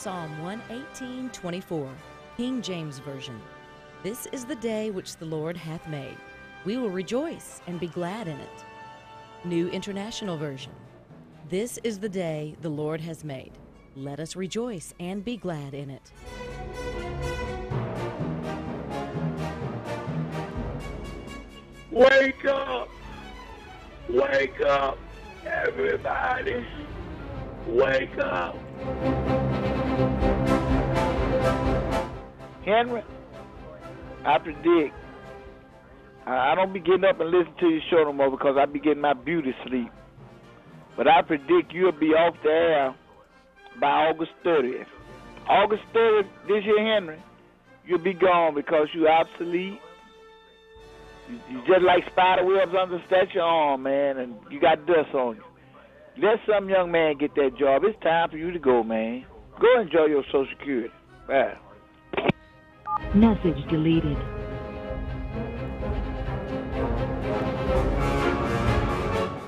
Psalm 118:24, King James Version. This is the day which the Lord hath made. We will rejoice and be glad in it. New International Version. This is the day the Lord has made. Let us rejoice and be glad in it. Wake up! Wake up, everybody! Wake up! Henry, I predict I don't be getting up and listening to your show no more because I be getting my beauty sleep. But I predict you'll be off the air by August 30th. August 30th this year, Henry, you'll be gone because you're obsolete. You just like spider webs under the statue arm, man, and you got dust on you. Let some young man get that job. It's time for you to go, man. Go enjoy your Social Security. Bye. Message deleted.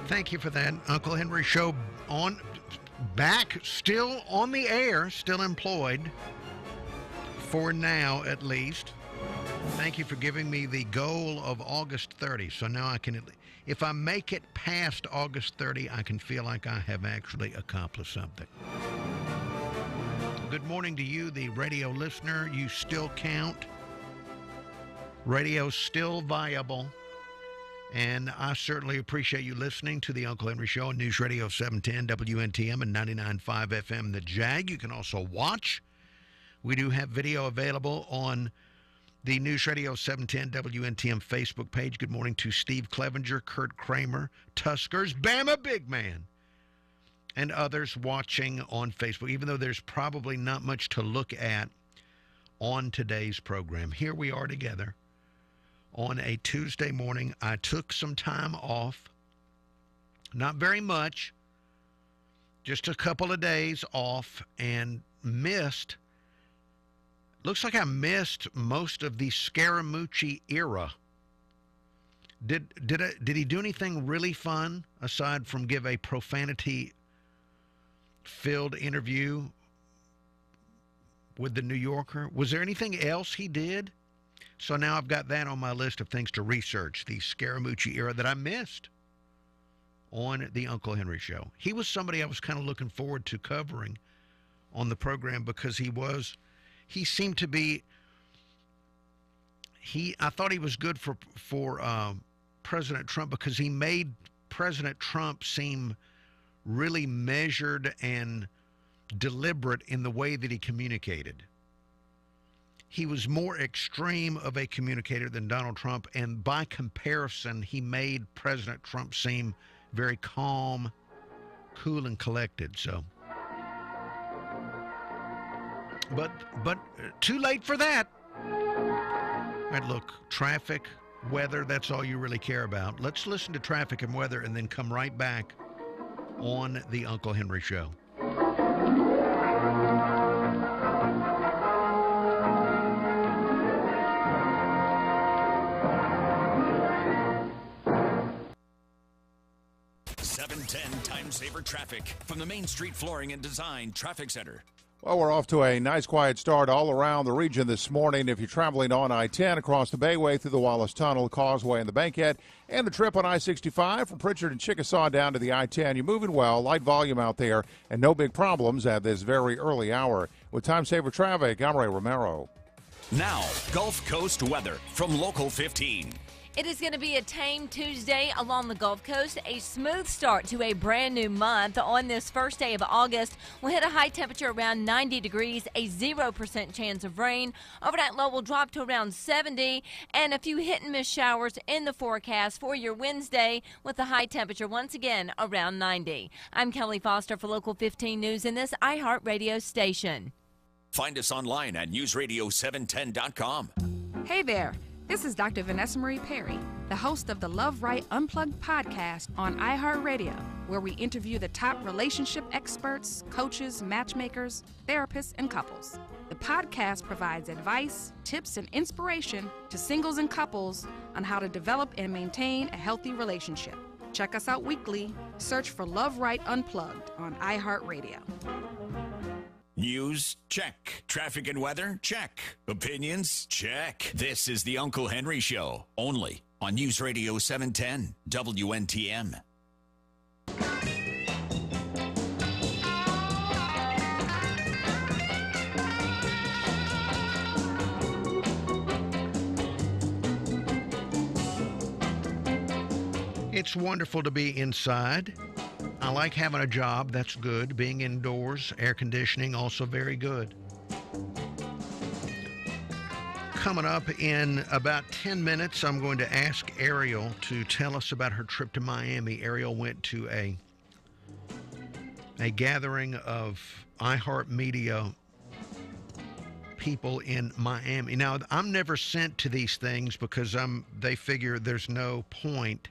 Thank you for that. Uncle Henry Show back, still on the air, still employed, for now at least. Thank you for giving me the goal of August 30. So now I can, if I make it past August 30, I can feel like I have actually accomplished something. Good morning to you, the radio listener. You still count. Radio's still viable. And I certainly appreciate you listening to the Uncle Henry Show on News Radio 710 WNTM and 99.5 FM The Jag. You can also watch. We do have video available on the News Radio 710 WNTM Facebook page. Good morning to Steve Clevenger, Kurt Kramer, Tuskers, Bama Big Man, and others watching on Facebook, even though there's probably not much to look at on today's program. Here we are together on a Tuesday morning. I took some time off, not very much, just a couple of days off, and looks like I missed most of the Scaramucci era. Did he do anything really fun aside from give a profanity-filled interview with the New Yorker? Was there anything else he did? So now I've got that on my list of things to research, the Scaramucci era that I missed on the Uncle Henry Show. He was somebody I was kind of looking forward to covering on the program because he seemed to be, I thought he was good for President Trump because he made President Trump seem really measured and deliberate in the way that he communicated. He was more extreme of a communicator than Donald Trump, and by comparison, he made President Trump seem very calm, cool, and collected. So, but too late for that. All right, look, traffic, weather, that's all you really care about. Let's listen to traffic and weather and then come right back on the Uncle Henry Show. Time Saver Traffic from the Main Street Flooring and Design Traffic Center. Well, we're off to a nice quiet start all around the region this morning. If you're traveling on I-10 across the Bayway through the Wallace Tunnel, Causeway, and the Bankhead, and the trip on I-65 from Pritchard and Chickasaw down to the I-10, you're moving well, light volume out there, and no big problems at this very early hour. With Time Saver Traffic, I'm Ray Romero. Now, Gulf Coast weather from Local 15. It is going to be a tame Tuesday along the Gulf Coast, a smooth start to a brand new month. On this first day of August, we'll hit a high temperature around 90 degrees, a 0% chance of rain. Overnight low will drop to around 70, and a few hit-and-miss showers in the forecast for your Wednesday with a high temperature once again around 90. I'm Kelly Foster for Local 15 News in this iHeartRadio station. Find us online at newsradio710.com. Hey there. This is Dr. Vanessa Marie Perry, the host of the Love Right Unplugged podcast on iHeartRadio, where we interview the top relationship experts, coaches, matchmakers, therapists, and couples. The podcast provides advice, tips, and inspiration to singles and couples on how to develop and maintain a healthy relationship. Check us out weekly. Search for Love Right Unplugged on iHeartRadio. News? Check. Traffic and weather? Check. Opinions? Check. This is the Uncle Henry Show, only on News Radio 710 WNTM. It's wonderful to be inside. I like having a job. That's good. Being indoors, air conditioning, also very good. Coming up in about 10 minutes, I'm going to ask Ariel to tell us about her trip to Miami. Ariel went to a gathering of iHeartMedia people in Miami. Now, I'm never sent to these things because they figure there's no point.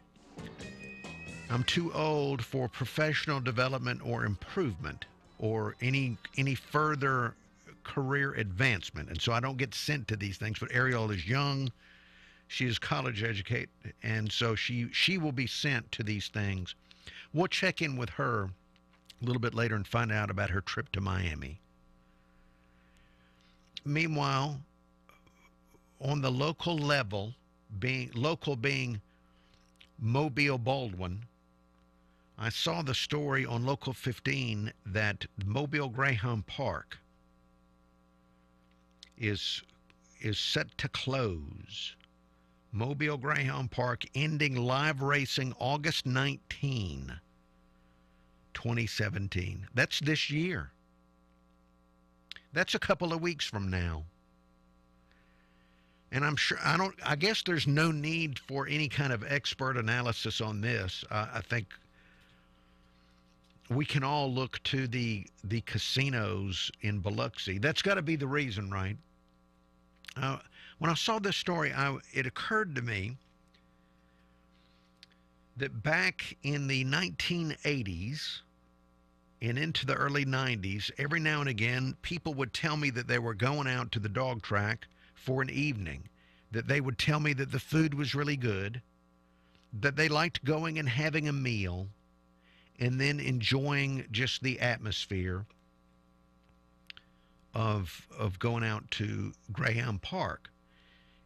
I'm too old for professional development or improvement or any further career advancement, and so I don't get sent to these things. But Ariel is young, she is college educated, and so she will be sent to these things. We'll check in with her a little bit later and find out about her trip to Miami. Meanwhile, on the local level, being Mobile Baldwin, I saw the story on Local 15 that Mobile Greyhound Park is set to close. Mobile Greyhound Park ending live racing August 19, 2017. That's this year. That's a couple of weeks from now. And I guess there's no need for any kind of expert analysis on this. I think we can all look to the casinos in Biloxi. That's got to be the reason, right? When I saw this story, it occurred to me that back in the 1980s and into the early 90s, every now and again, people would tell me that they were going out to the dog track for an evening, that they would tell me that the food was really good, that they liked going and having a meal, and then enjoying just the atmosphere of going out to Greyhound Park.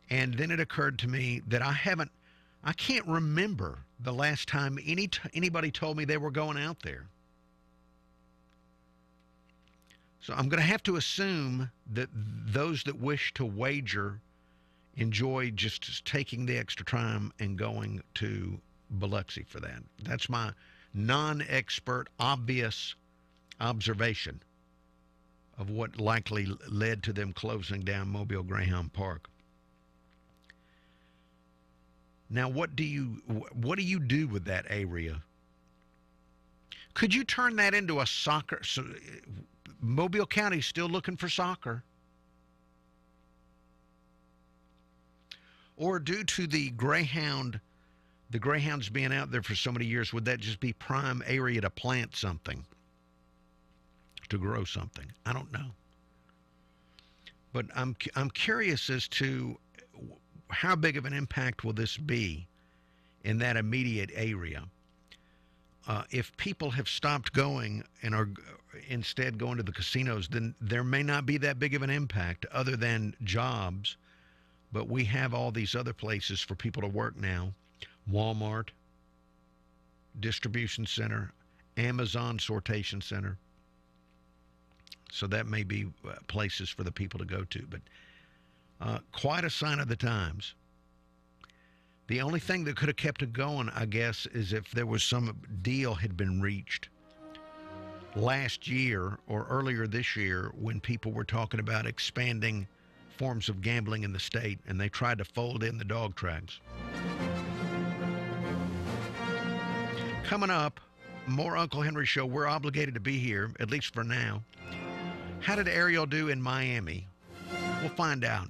And then it occurred to me that I can't remember the last time anybody told me they were going out there. So I'm going to have to assume that those that wish to wager enjoy just taking the extra time and going to Biloxi for that. That's my non-expert, obvious observation of what likely led to them closing down Mobile Greyhound Park. Now, what do you do with that area? Could you turn that into a soccer? So, Mobile County's still looking for soccer. Or due to the Greyhounds being out there for so many years, would that just be prime area to plant something, to grow something? I don't know. But I'm curious as to how big of an impact will this be in that immediate area. If people have stopped going and are instead going to the casinos, then there may not be that big of an impact other than jobs. But we have all these other places for people to work now. Walmart, distribution center, Amazon sortation center. So that may be places for the people to go to. But quite a sign of the times. The only thing that could have kept it going, I guess, is if there was some deal had been reached last year or earlier this year when people were talking about expanding forms of gambling in the state, and they tried to fold in the dog tracks. Coming up, more Uncle Henry Show. We're obligated to be here, at least for now. How did Ariel do in Miami? We'll find out.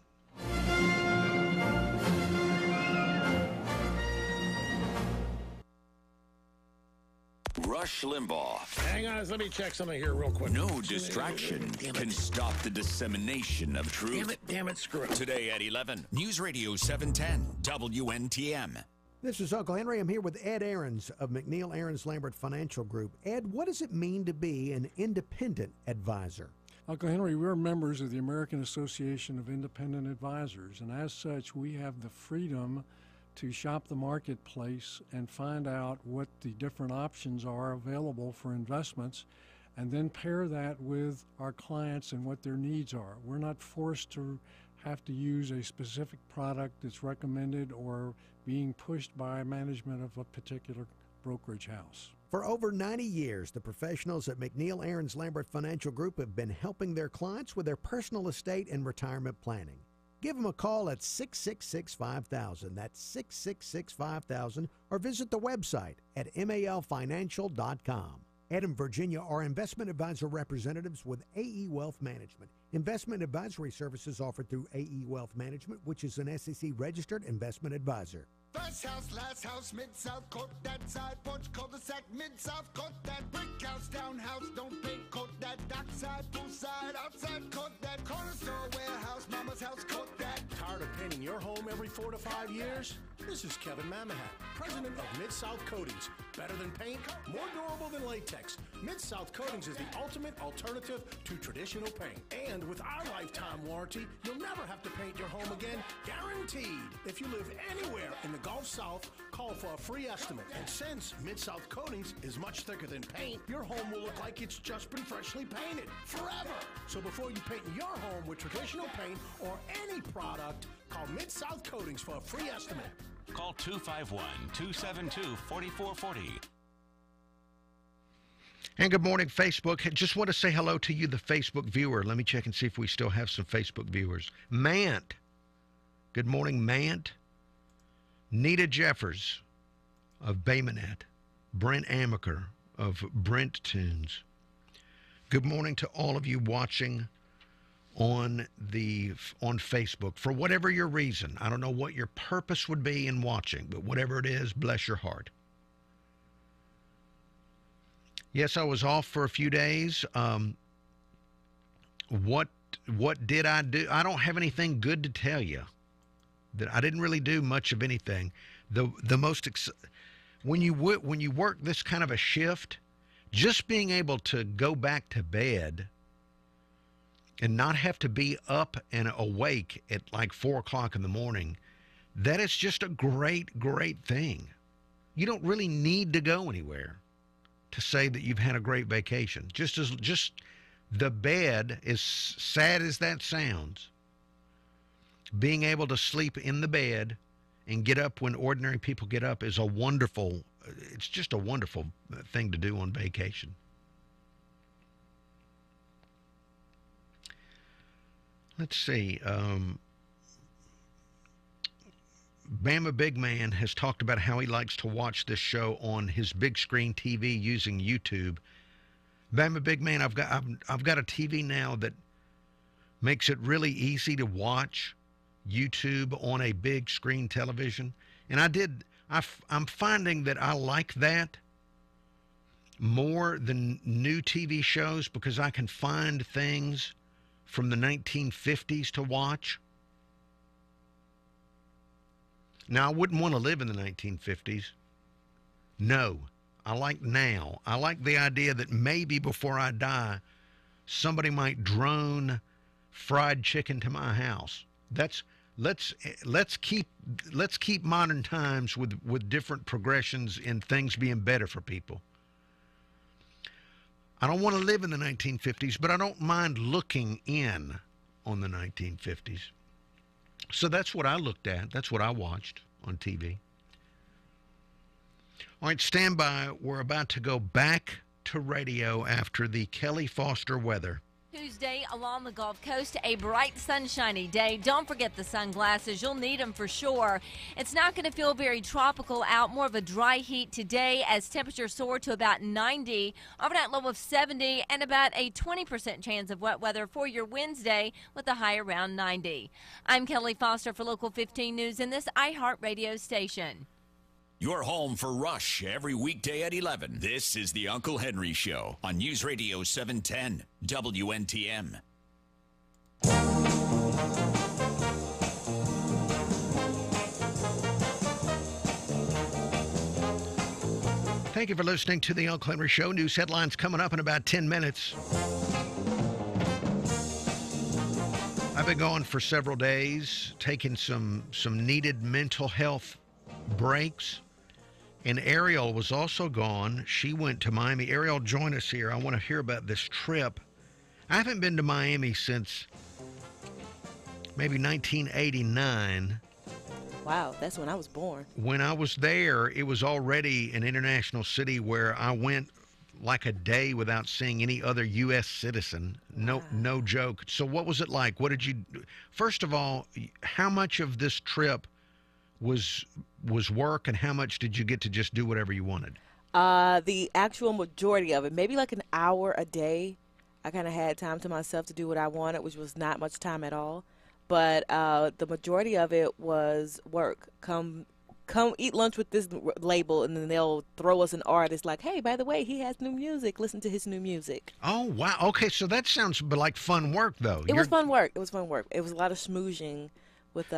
Rush Limbaugh. Hang on, let me check something here real quick. No distraction can stop the dissemination of truth. Damn it, screw it. Today at 11, News Radio 710, WNTM. This is Uncle Henry. I'm here with Ed Ahrens of McNeil Ahrens Lambert Financial Group. Ed, what does it mean to be an independent advisor? Uncle Henry, we're members of the American Association of Independent Advisors, and as such, we have the freedom to shop the marketplace and find out what the different options are available for investments, and then pair that with our clients and what their needs are. We're not forced to have to use a specific product that's recommended or being pushed by management of a particular brokerage house. For over 90 years, the professionals at McNeil Aaron's Lambert Financial Group have been helping their clients with their personal estate and retirement planning. Give them a call at 666-5000. That's 666-5000, or visit the website at malfinancial.com. Ed and Virginia are investment advisor representatives with AE Wealth Management. Investment advisory services offered through AE Wealth Management, which is an SEC-registered investment advisor. First house, last house, mid-south, coat that side porch, cul-de-sac, mid-south, coat that brick house, townhouse, don't paint, coat that dockside, poolside, outside, coat that corner store, warehouse, mama's house, coat that. Tired of painting your home every 4 to 5 years? This is Kevin Mamahat, president of Mid-South Coatings. Better than paint, more durable than latex. Mid-South Coatings is the ultimate alternative to traditional paint. And with our lifetime warranty, you'll never have to paint your home again, guaranteed. If you live anywhere in the Gulf South, call for a free estimate. And since Mid-South Coatings is much thicker than paint, your home will look like it's just been freshly painted forever. So before you paint your home with traditional paint or any product, call Mid-South Coatings for a free estimate. Call 251-272-4440. And good morning, Facebook. I just want to say hello to you, the Facebook viewer. Let me check and see if we still have some Facebook viewers. Mant. Good morning, Mant. Nita Jeffers of Baymanet. Brent Amaker of Brent Tunes. Good morning to all of you watching on Facebook. For whatever your reason, I don't know what your purpose would be in watching, but whatever it is, bless your heart. Yes, I was off for a few days. What did I do? I don't have anything good to tell you. That I didn't really do much of anything. When you work this kind of a shift, just being able to go back to bed and not have to be up and awake at like 4 o'clock in the morning, that is just a great, great thing. You don't really need to go anywhere to say that you've had a great vacation. Just the bed, as sad as that sounds, being able to sleep in the bed and get up when ordinary people get up is it's just a wonderful thing to do on vacation. Let's see. Bama Big Man has talked about how he likes to watch this show on his big screen TV using YouTube. Bama Big Man, I've got a TV now that makes it really easy to watch YouTube on a big screen television. And I'm finding that I like that more than new TV shows because I can find things from the 1950s to watch. Now, I wouldn't want to live in the 1950s. No, I like now. I like the idea that maybe before I die, somebody might drone fried chicken to my house. Let's keep modern times with different progressions and things being better for people. I don't want to live in the 1950s, but I don't mind looking in on the 1950s. So that's what I looked at. That's what I watched on TV. All right, stand by. We're about to go back to radio after the Kelly Foster weather. Tuesday along the Gulf Coast, a bright, sunshiny day. Don't forget the sunglasses. You'll need them for sure. It's not going to feel very tropical out. More of a dry heat today as temperatures soar to about 90. Overnight low of 70 and about a 20% chance of wet weather for your Wednesday with a high around 90. I'm Kelly Foster for Local 15 News in this iHeartRadio station. You're home for Rush every weekday at 11. This is the Uncle Henry Show on News Radio 710 WNTM. Thank you for listening to the Uncle Henry Show. News headlines coming up in about 10 minutes. been gone for several days, taking some needed mental health breaks. And Ariel was also gone. She went to Miami. Ariel, join us here. I want to hear about this trip. I haven't been to Miami since maybe 1989. Wow, that's when I was born. When I was there, it was already an international city where I went like a day without seeing any other U.S. citizen. No joke. So what was it like? What did you do? First of all, how much of this trip was work, and how much did you get to just do whatever you wanted? The actual majority of it, maybe like an hour a day. I kind of had time to myself to do what I wanted, which was not much time at all. But the majority of it was work. Come eat lunch with this label, and then they'll throw us an artist like, hey, by the way, he has new music. Listen to his new music. Oh, wow. Okay, so that sounds like fun work, though. It was fun work. It was fun work. It was a lot of schmoozing with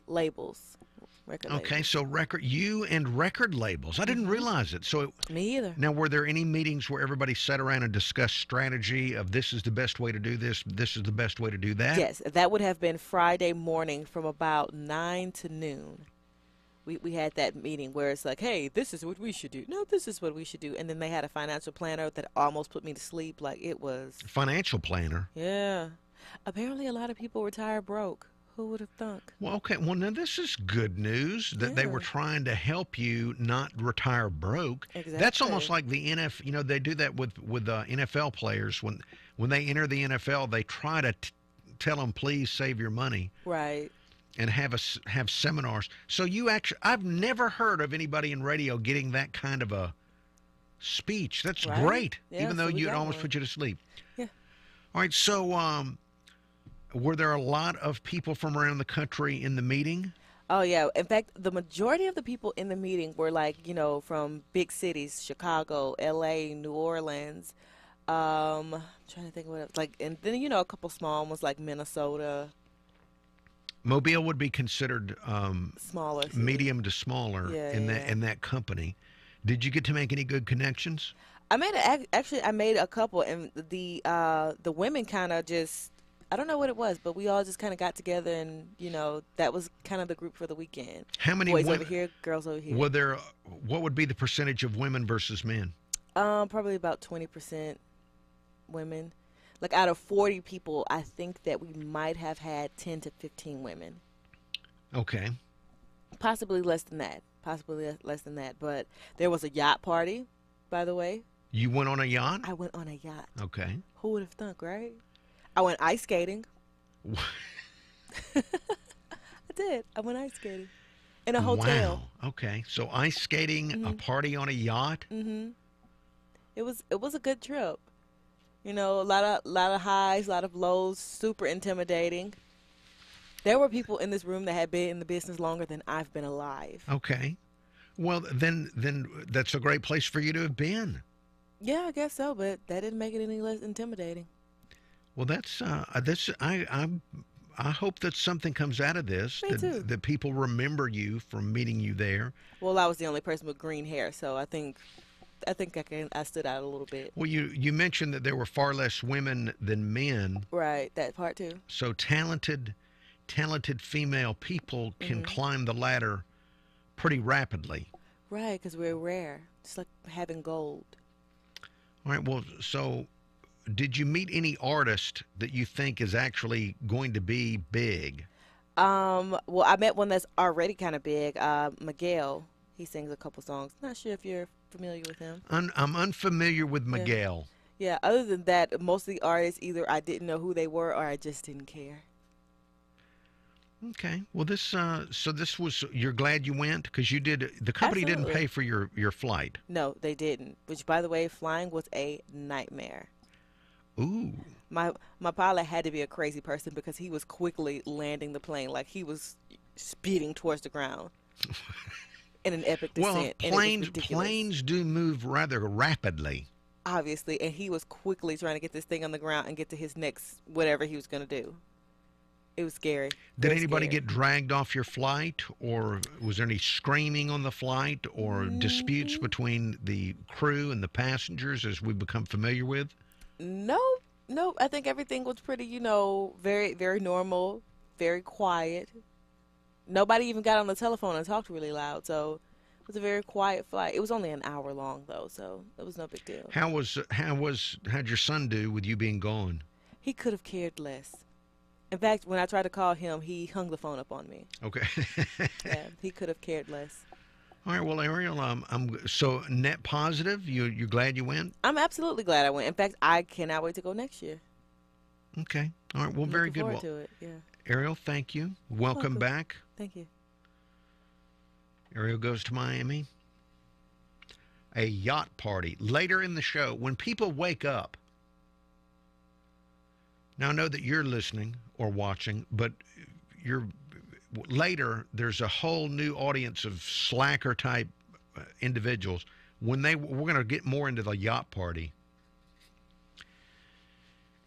labels, record labels. Okay, so you and record labels. I didn't realize it. So Me either. Now, were there any meetings where everybody sat around and discussed strategy of this is the best way to do this, this is the best way to do that? Yes, that would have been Friday morning from about 9 to noon. We had that meeting where it's like, hey, this is what we should do. No, this is what we should do. And then they had a financial planner that almost put me to sleep. Like, it was... Financial planner? Yeah. Apparently a lot of people retire broke. Who would have thunk? Well, okay. Well, now this is good news that they were trying to help you not retire broke. Exactly. That's almost like the NFL. You know, they do that with NFL players. When they enter the NFL, they try to tell them, please save your money. Right. And have seminars. So I've never heard of anybody in radio getting that kind of a speech. That's great, yeah, even though so it almost put you to sleep. Yeah. All right, so were there a lot of people from around the country in the meeting? Oh, yeah. In fact, the majority of the people in the meeting were from big cities, Chicago, L.A., New Orleans. I'm trying to think what else. And then, a couple small ones like Minnesota. Mobile would be considered smaller, medium to smaller in that company. Did you get to make any good connections? I made a couple, and the women kind of just, I don't know what it was, but we all just kind of got together, and that was kind of the group for the weekend. How many boys women, over here, girls over here? What would be the percentage of women versus men? Probably about 20% women. Like out of 40 people, I think that we might have had 10 to 15 women. Okay. Possibly less than that. But there was a yacht party, by the way. You went on a yacht? I went on a yacht. Okay. Who would have thunk, right? I went ice skating. I did. I went ice skating in a hotel. Wow. Okay. So ice skating, a party on a yacht? Mm-hmm. It was a good trip. A lot of highs, a lot of lows, super intimidating. There were people in this room that had been in the business longer than I've been alive. Okay. Well, then that's a great place for you to have been. Yeah, I guess so, but that didn't make it any less intimidating. Well, I hope that something comes out of this. Me too. That people remember you from meeting you there. Well, I was the only person with green hair, so I think I stood out a little bit. Well, you mentioned that there were far less women than men. Right, that part too. So talented female people can climb the ladder pretty rapidly. Right, because we're rare. It's like having gold. All right, well, so did you meet any artist that you think is actually going to be big? Well, I met one that's already kind of big, Miguel. He sings a couple songs. Not sure if you're familiar with him. I'm unfamiliar with Miguel. Yeah, other than that, most of the artists, either I didn't know who they were or I just didn't care. Okay. Well, this was, you're glad you went? Because the company didn't pay for your flight. No, they didn't. Which, by the way, flying was a nightmare. Ooh. My pilot had to be a crazy person because he was quickly landing the plane like he was speeding towards the ground. In an epic descent. Well, planes do move rather rapidly. Obviously, and he was quickly trying to get this thing on the ground and get to his next whatever he was going to do. It was scary. Did anybody get dragged off your flight, or was there any screaming on the flight, or disputes between the crew and the passengers, as we've become familiar with? No Nope, I think everything was pretty, very, very normal, very quiet. Nobody even got on the telephone and talked really loud, so it was a very quiet flight. It was only an hour long, though, so it was no big deal. How'd your son do with you being gone? He could have cared less. In fact, when I tried to call him, he hung the phone up on me. Okay. Yeah, he could have cared less. All right, well, Ariel, I'm so net positive. You're glad you went? I'm absolutely glad I went. In fact, I cannot wait to go next year. Okay. All right. Well, very good. Looking forward to it. Yeah. Ariel, thank you. Welcome back. Thank you. Ariel goes to Miami. A yacht party later in the show when people wake up. Now, I know that you're listening or watching, but later there's a whole new audience of slacker type individuals. We're going to get more into the yacht party.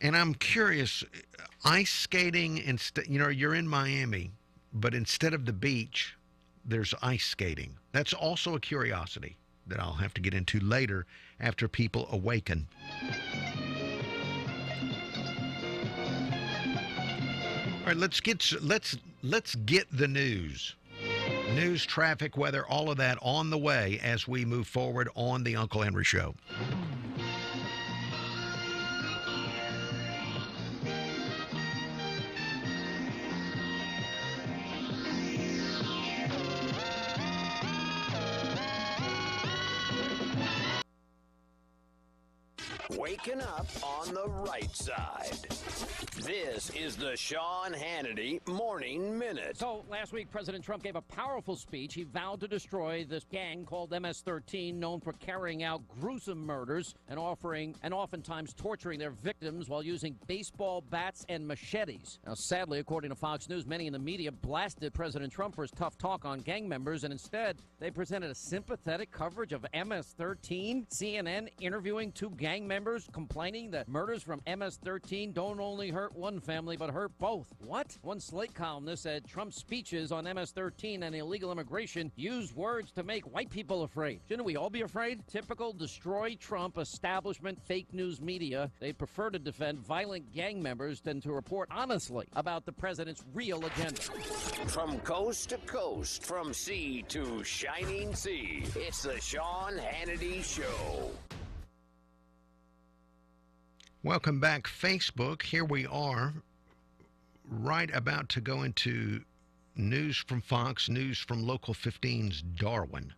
And I'm curious, ice skating, you're in Miami, but instead of the beach, there's ice skating. That's also a curiosity that I'll have to get into later after people awaken. All right, let's get the news. News, traffic, weather, all of that on the way as we move forward on the Uncle Henry Show. Waking up on the right side. This is the Sean Hannity Morning Minute. So, last week, President Trump gave a powerful speech. He vowed to destroy this gang called MS-13, known for carrying out gruesome murders and oftentimes torturing their victims while using baseball bats and machetes. Now, sadly, according to Fox News, many in the media blasted President Trump for his tough talk on gang members, and instead, they presented a sympathetic coverage of MS-13. CNN interviewing two gang members complaining that murders from MS-13 don't only hurt one family but hurt both. What? One Slate columnist said Trump's speeches on MS-13 and illegal immigration used words to make white people afraid. Shouldn't we all be afraid? Typical destroy Trump establishment fake news media. They prefer to defend violent gang members than to report honestly about the president's real agenda. From coast to coast, from sea to shining sea, it's the Sean Hannity Show. Welcome back, Facebook. Here we are, right about to go into news from Fox, news from Local 15's Darwin,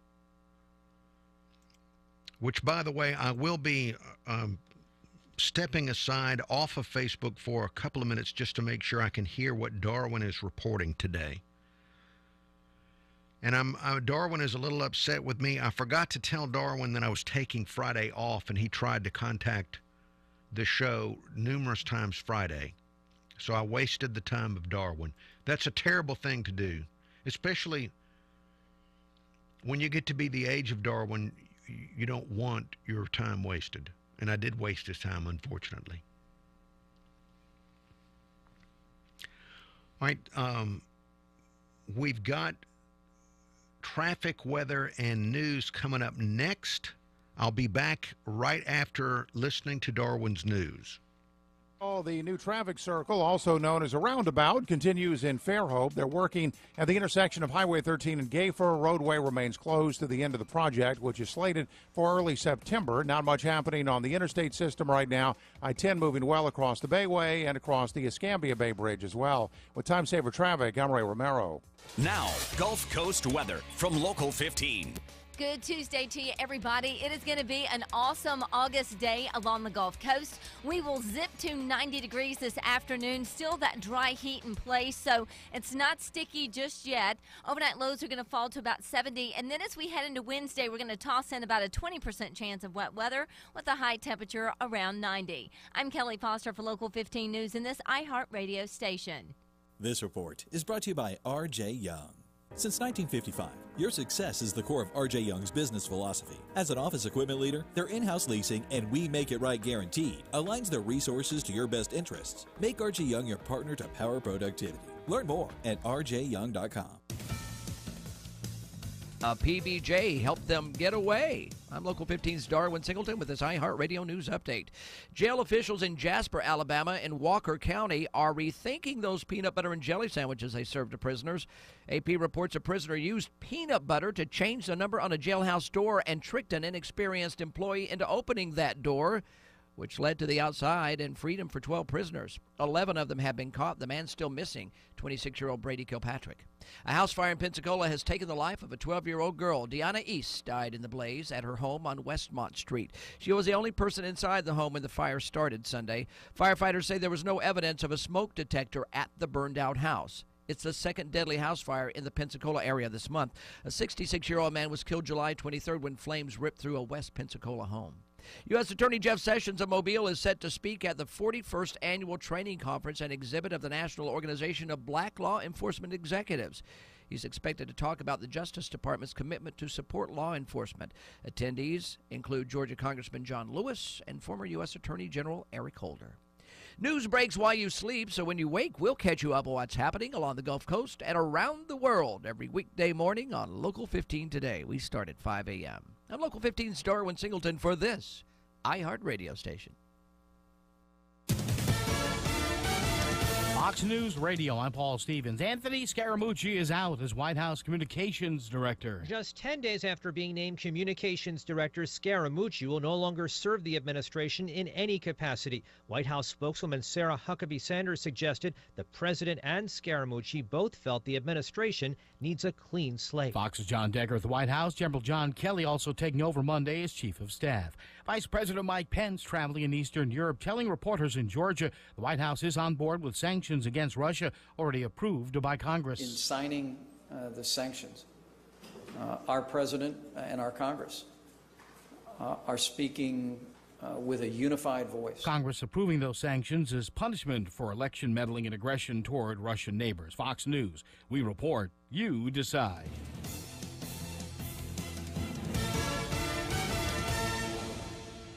which, by the way, I will be stepping aside off of Facebook for a couple of minutes just to make sure I can hear what Darwin is reporting today. And Darwin is a little upset with me. I forgot to tell Darwin that I was taking Friday off, and he tried to contact the show numerous times Friday. So I wasted the time of Darwin. That's a terrible thing to do, especially when you get to be the age of Darwin. You don't want your time wasted. And I did waste his time, unfortunately. All right. We've got traffic, weather, and news coming up next. I'll be back right after listening to Darwin's news. The new traffic circle, also known as a roundabout, continues in Fairhope. They're working at the intersection of Highway 13 and Gayfer. Roadway remains closed to the end of the project, which is slated for early September. Not much happening on the interstate system right now. I-10 moving well across the Bayway and across the Escambia Bay Bridge as well. With Time Saver Traffic, I'm Ray Romero. Now, Gulf Coast weather from Local 15. Good Tuesday to you, everybody. It is going to be an awesome August day along the Gulf Coast. We will zip to 90 degrees this afternoon. Still that dry heat in place, so it's not sticky just yet. Overnight lows are going to fall to about 70. And then as we head into Wednesday, we're going to toss in about a 20% chance of wet weather with a high temperature around 90. I'm Kelly Foster for Local 15 News in this iHeartRadio station. This report is brought to you by R.J. Young. Since 1955, your success is the core of R.J. Young's business philosophy. As an office equipment leader, their in-house leasing and We Make It Right guaranteed aligns their resources to your best interests. Make R.J. Young your partner to power productivity. Learn more at rjyoung.com. A PBJ helped them get away. I'm Local 15's Darwin Singleton with this iHeartRadio News Update. Jail officials in Jasper, Alabama and Walker County are rethinking those peanut butter and jelly sandwiches they serve to prisoners. AP reports a prisoner used peanut butter to change the number on a jailhouse door and tricked an inexperienced employee into opening that door, which led to the outside and freedom for 12 prisoners. 11 of them have been caught. The man still missing, 26-year-old Brady Kilpatrick. A house fire in Pensacola has taken the life of a 12-year-old girl. Deanna East died in the blaze at her home on Westmont Street. She was the only person inside the home when the fire started Sunday. Firefighters say there was no evidence of a smoke detector at the burned-out house. It's the second deadly house fire in the Pensacola area this month. A 66-year-old man was killed July 23rd when flames ripped through a West Pensacola home. U.S. Attorney Jeff Sessions of Mobile is set to speak at the 41st Annual Training Conference and Exhibit of the National Organization of Black Law Enforcement Executives. He's expected to talk about the Justice Department's commitment to support law enforcement. Attendees include Georgia Congressman John Lewis and former U.S. Attorney General Eric Holder. News breaks while you sleep, so when you wake, we'll catch you up on what's happening along the Gulf Coast and around the world every weekday morning on Local 15 Today. We start at 5 a.m. I'm Local 15's Darwin Singleton for this iHeartRadio station. Fox News Radio, I'm Paul Stevens. Anthony Scaramucci is out as White House Communications Director. Just 10 days after being named Communications Director, Scaramucci will no longer serve the administration in any capacity. White House spokeswoman Sarah Huckabee Sanders suggested the president and Scaramucci both felt the administration needs a clean slate. Fox's John Decker at the White House. General John Kelly also taking over Monday as Chief of Staff. Vice President Mike Pence traveling in Eastern Europe, telling reporters in Georgia the White House is on board with sanctions against Russia already approved by Congress. In signing the sanctions, our president and our Congress are speaking with a unified voice. Congress approving those sanctions as punishment for election meddling and aggression toward Russian neighbors. Fox News, we report, you decide.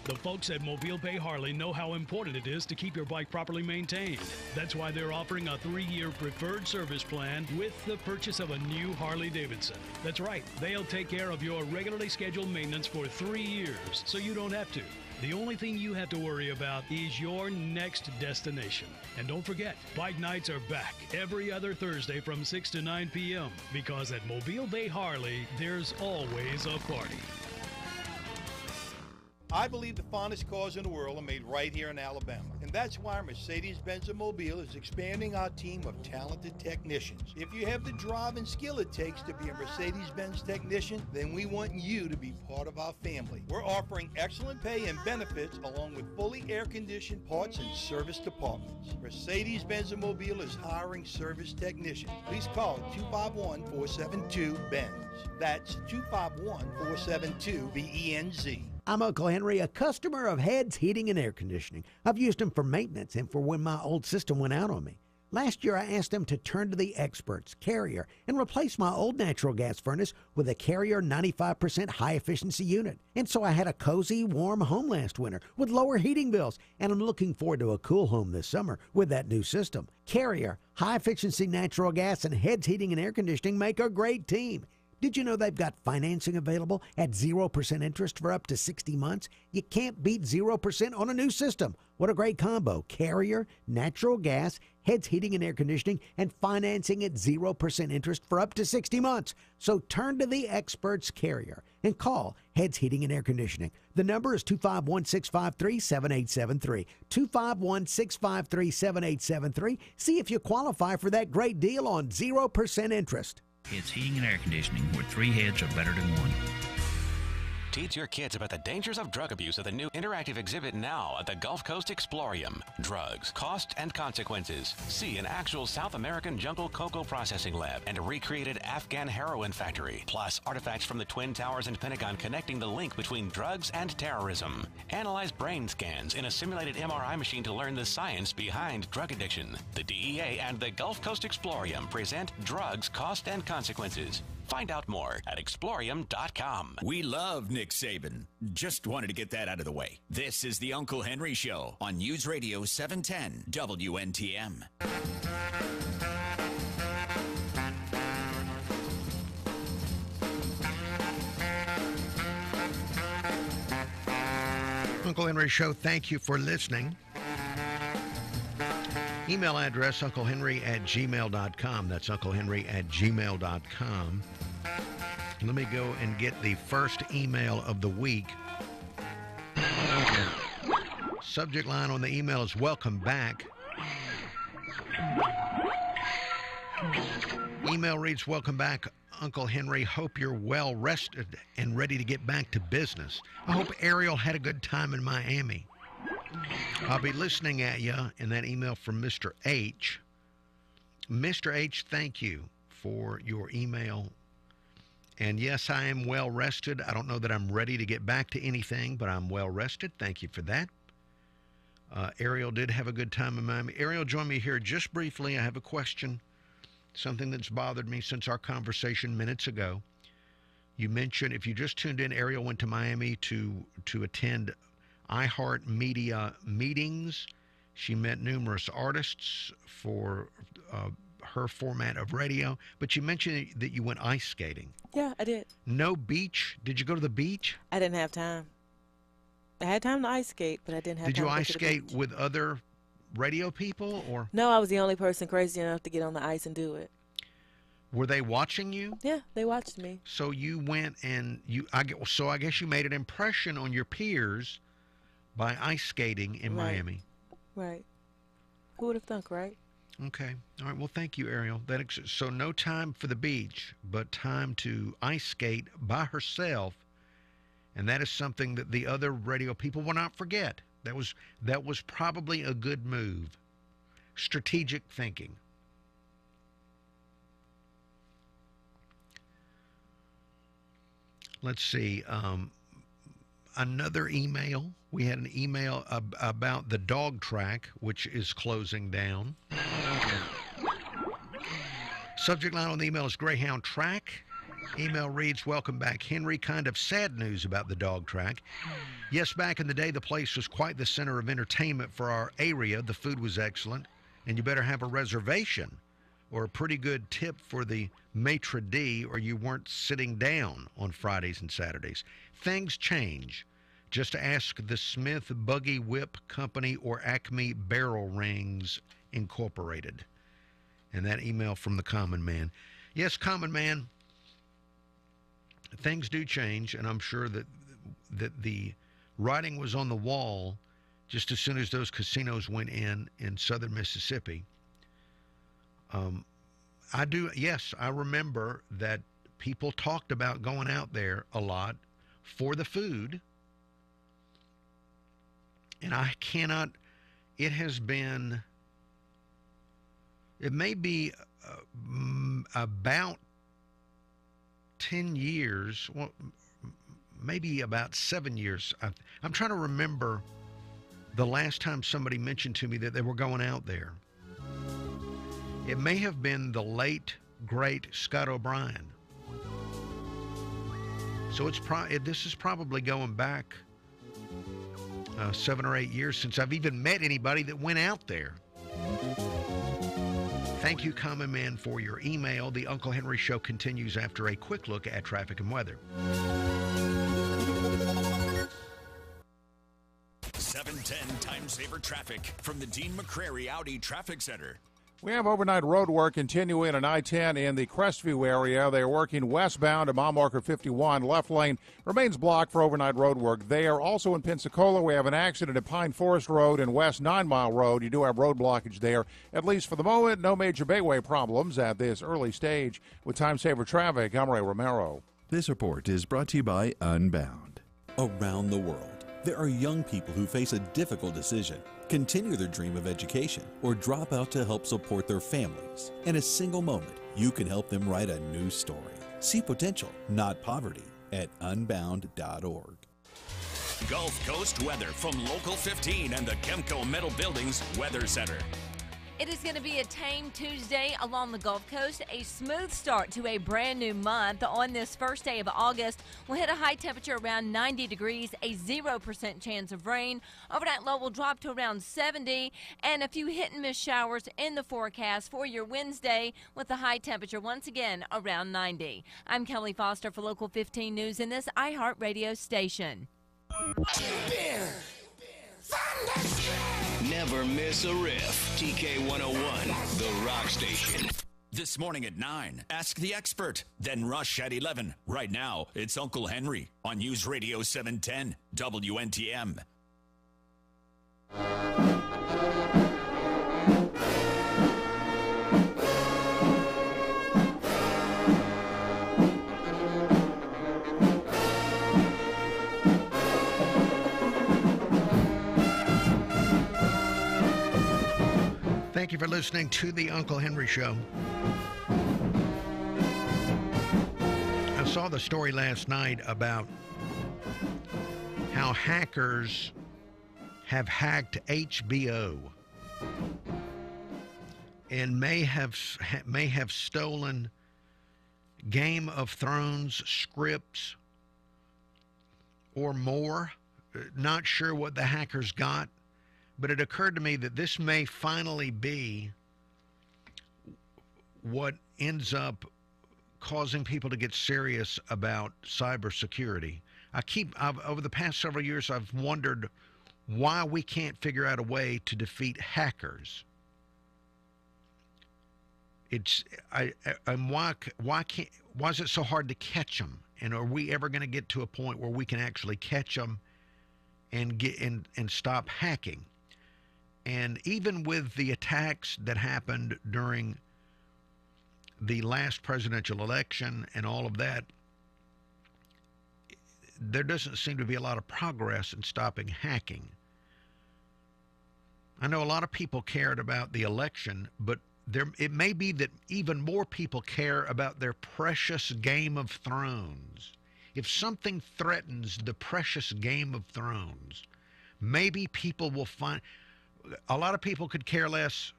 The folks at Mobile Bay Harley know how important it is to keep your bike properly maintained. That's why they're offering a 3-year preferred service plan with the purchase of a new Harley-Davidson. That's right, they'll take care of your regularly scheduled maintenance for 3 years, so you don't have to. The only thing you have to worry about is your next destination. And don't forget, bike nights are back every other Thursday from 6 to 9 p.m. because at Mobile Bay Harley, there's always a party. I believe the finest cars in the world are made right here in Alabama. And that's why Mercedes-Benz of Mobile is expanding our team of talented technicians. If you have the drive and skill it takes to be a Mercedes-Benz technician, then we want you to be part of our family. We're offering excellent pay and benefits along with fully air-conditioned parts and service departments. Mercedes-Benz of Mobile is hiring service technicians. Please call 251-472-BENZ. That's 251-472-BENZ. I'm Uncle Henry, a customer of Heads Heating and Air Conditioning. I've used them for maintenance and for when my old system went out on me. Last year, I asked them to turn to the experts, Carrier, and replace my old natural gas furnace with a Carrier 95% high-efficiency unit. And so I had a cozy, warm home last winter with lower heating bills, and I'm looking forward to a cool home this summer with that new system. Carrier, high-efficiency natural gas, and Heads Heating and Air Conditioning make a great team. Did you know they've got financing available at 0% interest for up to 60 months? You can't beat 0% on a new system. What a great combo. Carrier, natural gas, Heads Heating and Air Conditioning, and financing at 0% interest for up to 60 months. So turn to the experts, Carrier, and call Heads Heating and Air Conditioning. The number is 251-653-7873. 251-653-7873. See if you qualify for that great deal on 0% interest. It's Heating and Air Conditioning, where 3 heads are better than 1. Teach your kids about the dangers of drug abuse at the new interactive exhibit now at the Gulf Coast Explorium. Drugs, cost, and consequences. See an actual South American jungle cocoa processing lab and a recreated Afghan heroin factory. Plus, artifacts from the Twin Towers and Pentagon connecting the link between drugs and terrorism. Analyze brain scans in a simulated MRI machine to learn the science behind drug addiction. The DEA and the Gulf Coast Explorium present Drugs, Cost, and Consequences. Find out more at Explorium.com. We love Nick Saban. Just wanted to get that out of the way. This is the Uncle Henry Show on News Radio 710 WNTM. Uncle Henry Show, thank you for listening. Email address, unclehenry@gmail.com. That's unclehenry@gmail.com. Let me go and get the first email of the week. Subject line on the email is welcome back. Email reads, welcome back, Uncle Henry. Hope you're well rested and ready to get back to business. I hope Ariel had a good time in Miami. I'll be listening at you in that email from Mr. H. Mr. H, thank you for your email. And yes, I am well rested. I don't know that I'm ready to get back to anything, but I'm well rested. Thank you for that. Ariel did have a good time in Miami. Ariel, join me here just briefly. I have a question, something that's bothered me since our conversation minutes ago. You mentioned, if you just tuned in, Ariel went to Miami to attend iHeartMedia meetings. She met numerous artists for her format of radio, but you mentioned that you went ice skating. Yeah, I did. No beach? Did you go to the beach? I didn't have time. I had time to ice skate, but I didn't have time to go to the beach. Did you ice skate with other radio people, or? No, I was the only person crazy enough to get on the ice and do it. Were they watching you? Yeah, they watched me. So you went and I guess you made an impression on your peers by ice skating in Miami. Right. Who would have thunk, right? Okay. All right. Well, thank you, Ariel. So no time for the beach, but time to ice skate by herself, and that is something that the other radio people will not forget. That was probably a good move. Strategic thinking. Let's see. Another email. We had an email about the dog track, which is closing down. Subject line on the email is Greyhound Track. Email reads, welcome back, Henry. Kind of sad news about the dog track. Yes, back in the day, the place was quite the center of entertainment for our area. The food was excellent, and you better have a reservation or a pretty good tip for the maitre d', or you weren't sitting down on Fridays and Saturdays. Things change. Just ask the Smith Buggy Whip Company or Acme Barrel Rings Incorporated. And that email from the Common Man. Yes, Common Man, things do change, and I'm sure that the writing was on the wall just as soon as those casinos went in southern Mississippi. I remember that people talked about going out there a lot for the food. And it may be about 10 years, well, maybe about 7 years. I'm trying to remember the last time somebody mentioned to me that they were going out there. It may have been the late, great Scott O'Brien. So this is probably going back 7 or 8 years since I've even met anybody that went out there. Thank you, Common Man, for your email. The Uncle Henry Show continues after a quick look at traffic and weather. 710 Time Saver Traffic from the Dean McCrary Audi Traffic Center. We have overnight road work continuing on I-10 in the Crestview area. They are working westbound at mile marker 51. Left lane remains blocked for overnight road work there. Also in Pensacola, we have an accident at Pine Forest Road and West 9 Mile Road. You do have road blockage there. At least for the moment, no major Bayway problems at this early stage. With Time Saver Traffic, I'm Ray Romero. This report is brought to you by Unbound. Around the world, there are young people who face a difficult decision. Continue their dream of education or drop out to help support their families. In a single moment, you can help them write a new story. See potential, not poverty, at unbound.org. Gulf Coast weather from Local 15 and the Kemco Metal Buildings Weather Center. It is going to be a tame Tuesday along the Gulf Coast. A smooth start to a brand new month. On this first day of August, we'll hit a high temperature around 90 degrees, a 0% chance of rain. Overnight low will drop to around 70, and a few hit-and-miss showers in the forecast for your Wednesday with the high temperature once again around 90. I'm Kelly Foster for Local 15 News in this iHeartRadio station. Never miss a riff. TK101, the rock station. This morning at 9, Ask the Expert. Then Rush at 11. Right now, it's Uncle Henry on News Radio 710 WNTM. Thank you for listening to the Uncle Henry Show. I saw the story last night about how hackers have hacked HBO and may have stolen Game of Thrones scripts or more. Not sure what the hackers got. But it occurred to me that this may finally be what ends up causing people to get serious about cybersecurity. Over the past several years, I've wondered why we can't figure out a way to defeat hackers. Why is it so hard to catch them? And are we ever going to get to a point where we can actually catch them and stop hacking? And even with the attacks that happened during the last presidential election and all of that, there doesn't seem to be a lot of progress in stopping hacking. I know a lot of people cared about the election, but it may be that even more people care about their precious Game of Thrones. If something threatens the precious Game of Thrones, maybe people will find... A lot of people could care less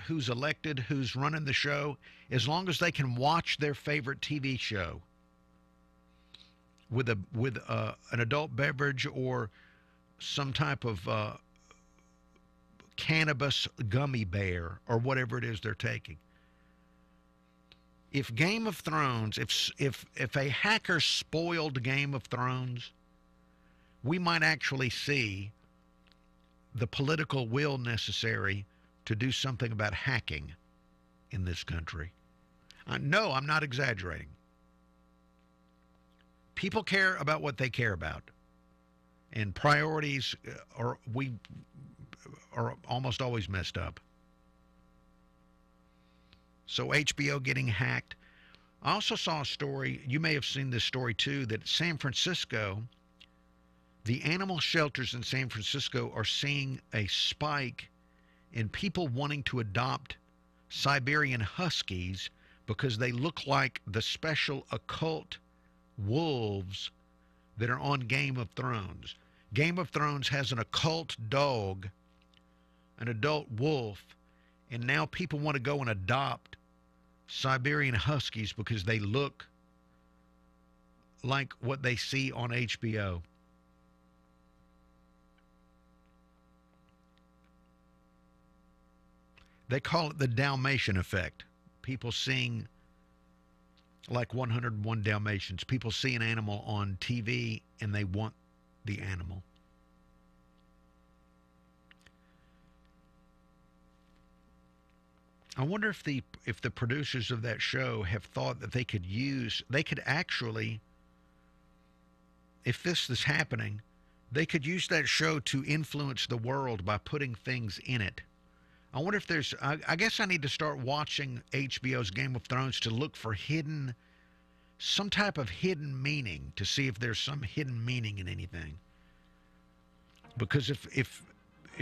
who's elected, who's running the show, as long as they can watch their favorite TV show with an adult beverage or some type of cannabis gummy bear or whatever it is they're taking. If Game of Thrones, if a hacker spoiled Game of Thrones, we might actually see the political will necessary to do something about hacking in this country. No, I'm not exaggerating. People care about what they care about. And priorities are almost always messed up. So HBO getting hacked. I also saw a story, you may have seen this story too, that San Francisco, the animal shelters in San Francisco are seeing a spike in people wanting to adopt Siberian Huskies because they look like the special occult wolves that are on Game of Thrones. Game of Thrones has an occult dog, an adult wolf, and now people want to go and adopt Siberian Huskies because they look like what they see on HBO. They call it the Dalmatian effect. People seeing, like 101 Dalmatians, people see an animal on TV and they want the animal. I wonder if the producers of that show have thought that they could actually, if this is happening, they could use that show to influence the world by putting things in it. I wonder if there's, I guess I need to start watching HBO's Game of Thrones to look for some type of hidden meaning, to see if there's some hidden meaning in anything. Because if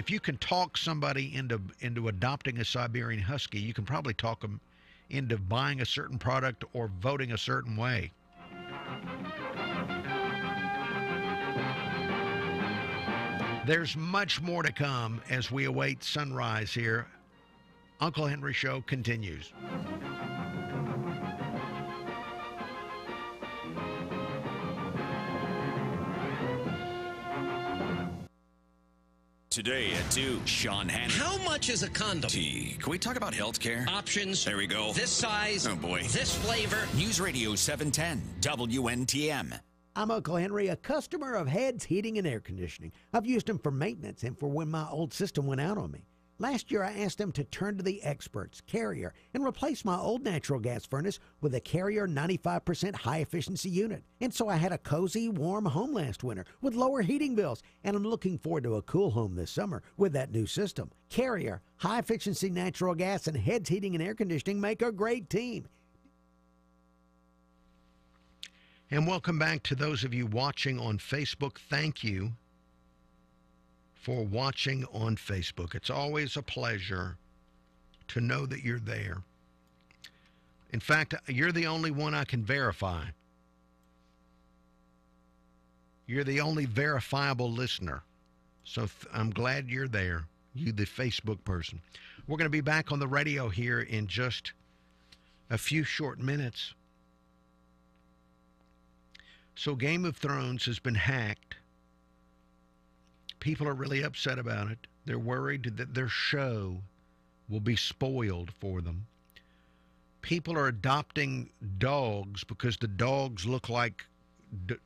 you can talk somebody into adopting a Siberian Husky, you can probably talk them into buying a certain product or voting a certain way. There's much more to come as we await sunrise here. Uncle Henry Show continues. Today at 2, Sean Hannity. How much is a condom? Can we talk about healthcare? Options. There we go. This size. Oh, boy. This flavor. News Radio 710, WNTM. I'm Uncle Henry, a customer of Heads Heating and Air Conditioning. I've used them for maintenance and for when my old system went out on me. Last year, I asked them to turn to the experts, Carrier, and replace my old natural gas furnace with a Carrier 95% high-efficiency unit. And so I had a cozy, warm home last winter with lower heating bills, and I'm looking forward to a cool home this summer with that new system. Carrier, high-efficiency natural gas, and Heads Heating and Air Conditioning make a great team. And welcome back to those of you watching on Facebook. Thank you for watching on Facebook. It's always a pleasure to know that you're there. In fact, you're the only one I can verify. You're the only verifiable listener. So I'm glad you're there, you the Facebook person. We're going to be back on the radio here in just a few short minutes. So Game of Thrones has been hacked. People are really upset about it. They're worried that their show will be spoiled for them. People are adopting dogs because the dogs look like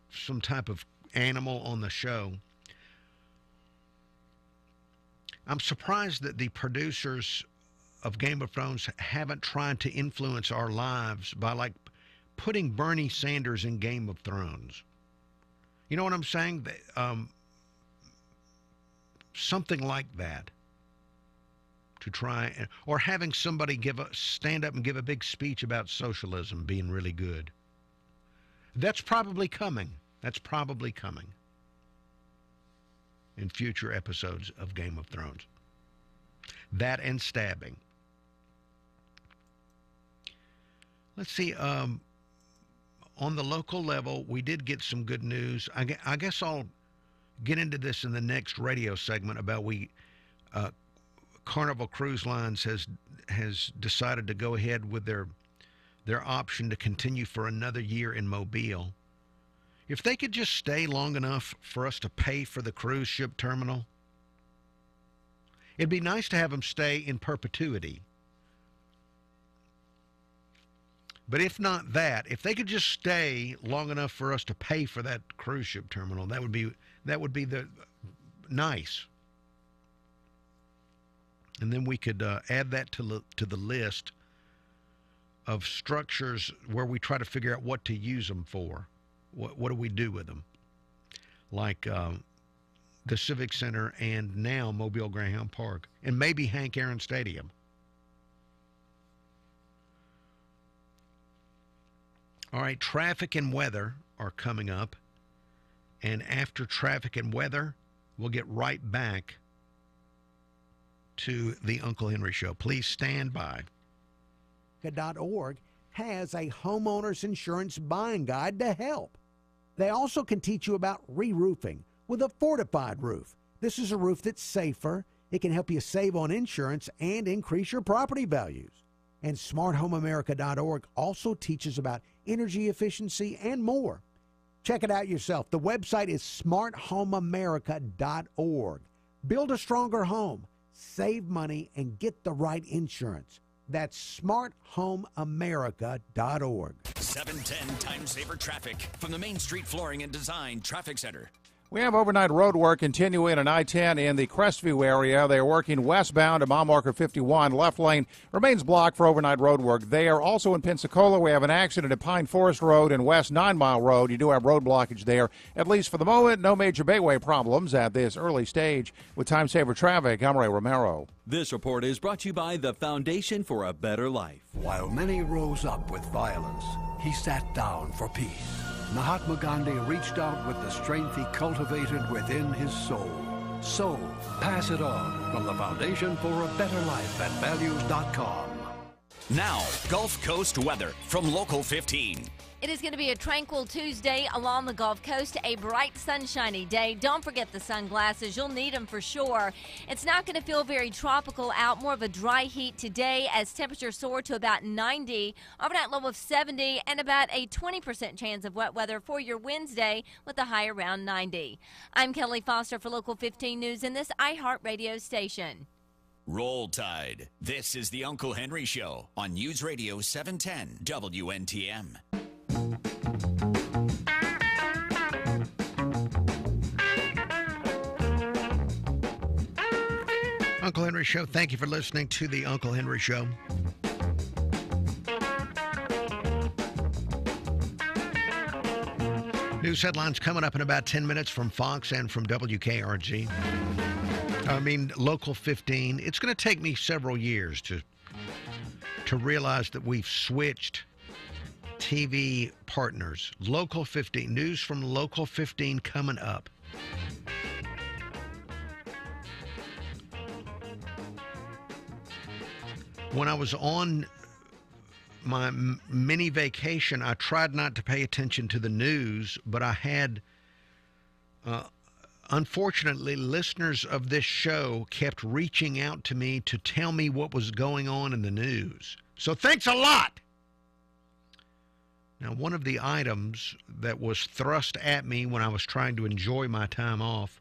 some type of animal on the show. I'm surprised that the producers of Game of Thrones haven't tried to influence our lives by like putting Bernie Sanders in Game of Thrones. You know what I'm saying? Something like that to try, or having somebody stand up and give a big speech about socialism being really good. That's probably coming. That's probably coming in future episodes of Game of Thrones. That and stabbing. Let's see. On the local level, we did get some good news. I guess I'll get into this in the next radio segment about Carnival Cruise Lines has decided to go ahead with their option to continue for another year in Mobile. If they could just stay long enough for us to pay for the cruise ship terminal, it'd be nice to have them stay in perpetuity. But if not that, if they could just stay long enough for us to pay for that cruise ship terminal, that would be the nice. And then we could add that to the list of structures where we try to figure out what to use them for. What do we do with them? Like the Civic Center and now Mobile Greyhound Park and maybe Hank Aaron Stadium. All right, traffic and weather are coming up. And after traffic and weather, we'll get right back to the Uncle Henry Show. Please stand by. .org has a homeowner's insurance buying guide to help. They also can teach you about re-roofing with a fortified roof. This is a roof that's safer. It can help you save on insurance and increase your property values. And smarthomeamerica.org also teaches about energy efficiency and more. Check it out yourself. The website is smarthomeamerica.org. Build a stronger home, save money, and get the right insurance. That's smarthomeamerica.org. 710 Time Saver Traffic from the Main Street Flooring and Design Traffic Center. We have overnight road work continuing on I-10 in the Crestview area. They are working westbound to mile marker 51. Left lane remains blocked for overnight road work there. Also in Pensacola, we have an accident at Pine Forest Road and West 9 Mile Road. You do have road blockage there. At least for the moment, no major Bayway problems at this early stage. With Time Saver Traffic, I'm Ray Romero. This report is brought to you by the Foundation for a Better Life. While many rose up with violence, he sat down for peace. Mahatma Gandhi reached out with the strength he cultivated within his soul. So, pass it on from the Foundation for a Better Life at values.com. Now, Gulf Coast weather from Local 15. It is going to be a tranquil Tuesday along the Gulf Coast, a bright, sunshiny day. Don't forget the sunglasses. You'll need them for sure. It's not going to feel very tropical out, more of a dry heat today as temperatures soar to about 90, overnight low of 70, and about a 20% chance of wet weather for your Wednesday with a high around 90. I'm Kelly Foster for Local 15 News in this iHeartRadio station. Roll Tide. This is the Uncle Henry Show on News Radio 710 WNTM. Henry Show. Thank you for listening to the Uncle Henry Show. News headlines coming up in about 10 minutes from Fox and from WKRG. Local 15. It's going to take me several years to realize that we've switched TV partners. Local 15. News from Local 15 coming up. When I was on my mini vacation, I tried not to pay attention to the news, but I had, unfortunately, listeners of this show kept reaching out to me to tell me what was going on in the news. So thanks a lot. Now, one of the items that was thrust at me when I was trying to enjoy my time off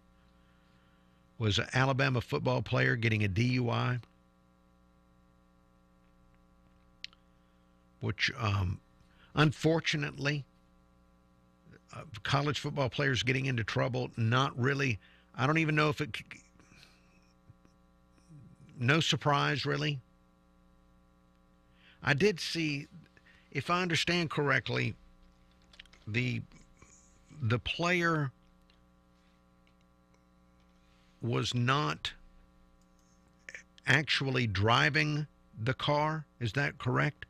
was an Alabama football player getting a DUI. Which, unfortunately, college football players getting into trouble, not really. I don't even know if it, no surprise, really. I did see, if I understand correctly, the player was not actually driving the car. Is that correct?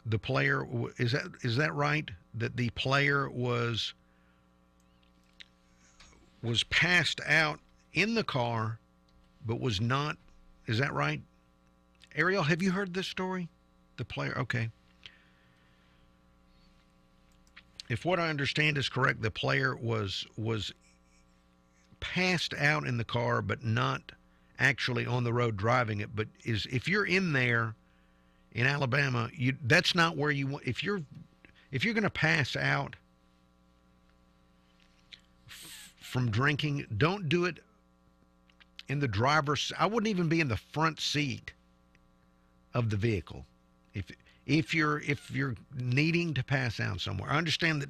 The player, is that right? That the player was passed out in the car, but was not. Is that right? Ariel, have you heard this story? The player, okay. If what I understand is correct, the player was passed out in the car, but not actually on the road driving it. But if you're in there in Alabama, that's not where you want. If you're going to pass out from drinking, don't do it in the driver's. I wouldn't even be in the front seat of the vehicle. If you're needing to pass out somewhere. I understand that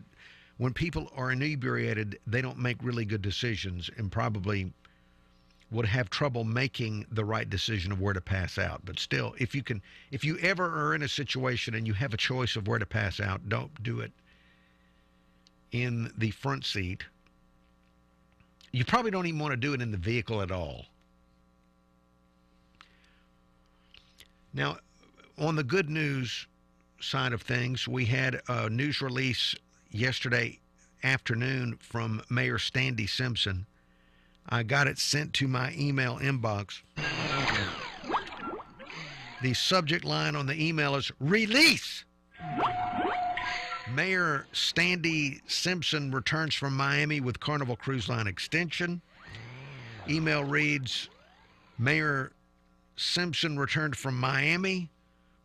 when people are inebriated, they don't make really good decisions and probably would have trouble making the right decision of where to pass out. But still, if you ever are in a situation and you have a choice of where to pass out, don't do it in the front seat. You probably don't even want to do it in the vehicle at all. Now, on the good news side of things, we had a news release yesterday afternoon from Mayor Standy Simpson. I got it sent to my email inbox. The subject line on the email is release. Mayor Standy Simpson returns from Miami with Carnival Cruise Line extension. Email reads, Mayor Simpson returned from Miami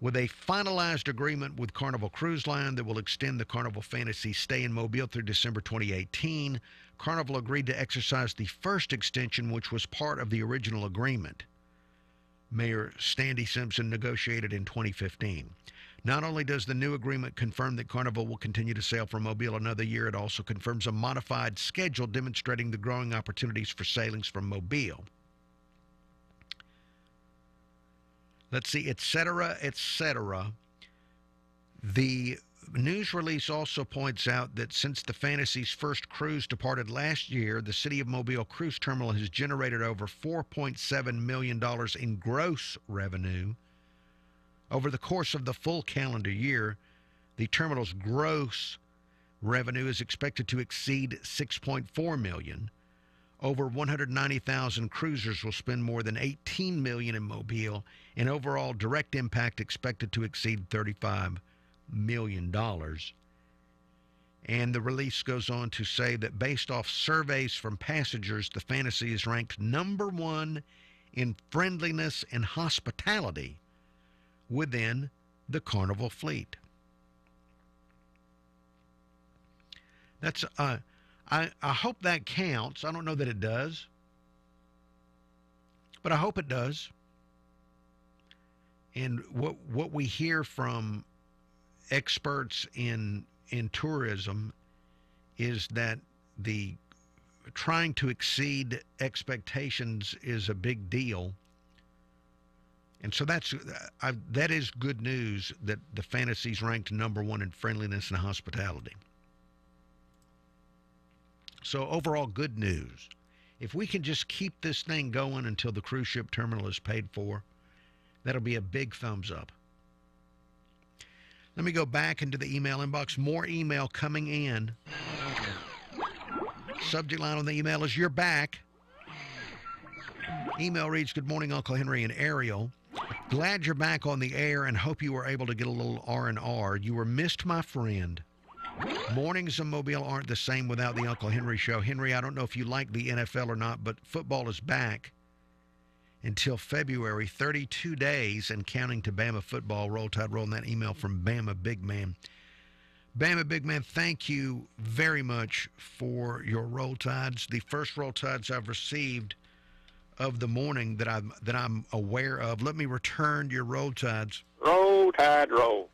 with a finalized agreement with Carnival Cruise Line that will extend the Carnival Fantasy stay in Mobile through December 2018. Carnival agreed to exercise the first extension, which was part of the original agreement Mayor Standy Simpson negotiated in 2015. Not only does the new agreement confirm that Carnival will continue to sail from Mobile another year, it also confirms a modified schedule demonstrating the growing opportunities for sailings from Mobile. Let's see, et cetera, et cetera. The news release also points out that since the Fantasy's first cruise departed last year, the City of Mobile Cruise Terminal has generated over $4.7 million in gross revenue. Over the course of the full calendar year, the terminal's gross revenue is expected to exceed $6.4 million. Over 190,000 cruisers will spend more than $18 million in Mobile, and overall direct impact expected to exceed $35 million. And the release goes on to say that based off surveys from passengers, the Fantasy is ranked number one in friendliness and hospitality within the Carnival fleet. That's I hope that counts. I don't know that it does, but I hope it does. And what we hear from experts in tourism is that the trying to exceed expectations is a big deal. And so that is good news that the Fantasy's ranked number 1 in friendliness and hospitality. So overall, good news. If we can just keep this thing going until the cruise ship terminal is paid for, that'll be a big thumbs up. Let me go back into the email inbox. More email coming in. Subject line on the email is, "You're back." Email reads, "Good morning, Uncle Henry and Ariel. Glad you're back on the air and hope you were able to get a little R&R. You were missed, my friend. Mornings in Mobile aren't the same without the Uncle Henry Show. Henry, I don't know if you like the NFL or not, but football is back until February, 32 days and counting to Bama football. Roll Tide Roll." And that email from Bama Big Man. Bama Big Man, thank you very much for your Roll Tides. The first Roll Tides I've received of the morning that I'm aware of. Let me return your Roll Tides. Roll Tide Roll.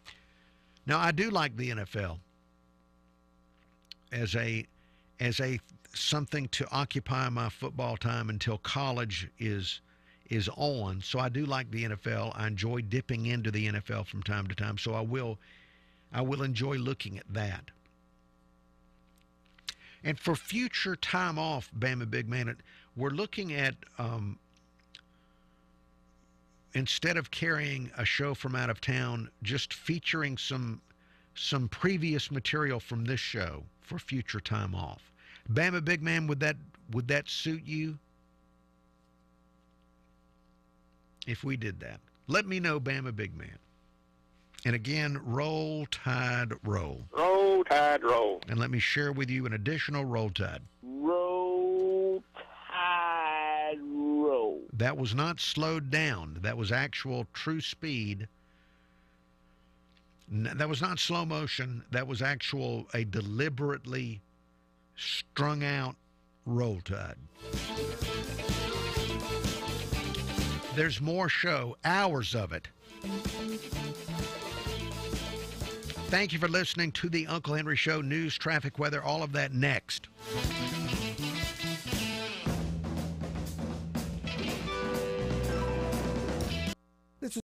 Now, I do like the NFL as a something to occupy my football time until college is on. So I do like the NFL. I enjoy dipping into the NFL from time to time. So I will enjoy looking at that. And for future time off, Bama Big Man, we're looking at, instead of carrying a show from out of town, just featuring some previous material from this show for future time off. Bama Big Man, would that suit you if we did that? Let me know, Bama Big Man. And again, Roll Tide Roll. Roll Tide Roll. And let me share with you an additional Roll Tide. Roll Tide Roll. That was not slowed down. That was actual true speed. That was not slow motion. That was a deliberately strung out Roll Tide. There's more show, hours of it. Thank you for listening to the Uncle Henry Show. News, traffic, weather, all of that next.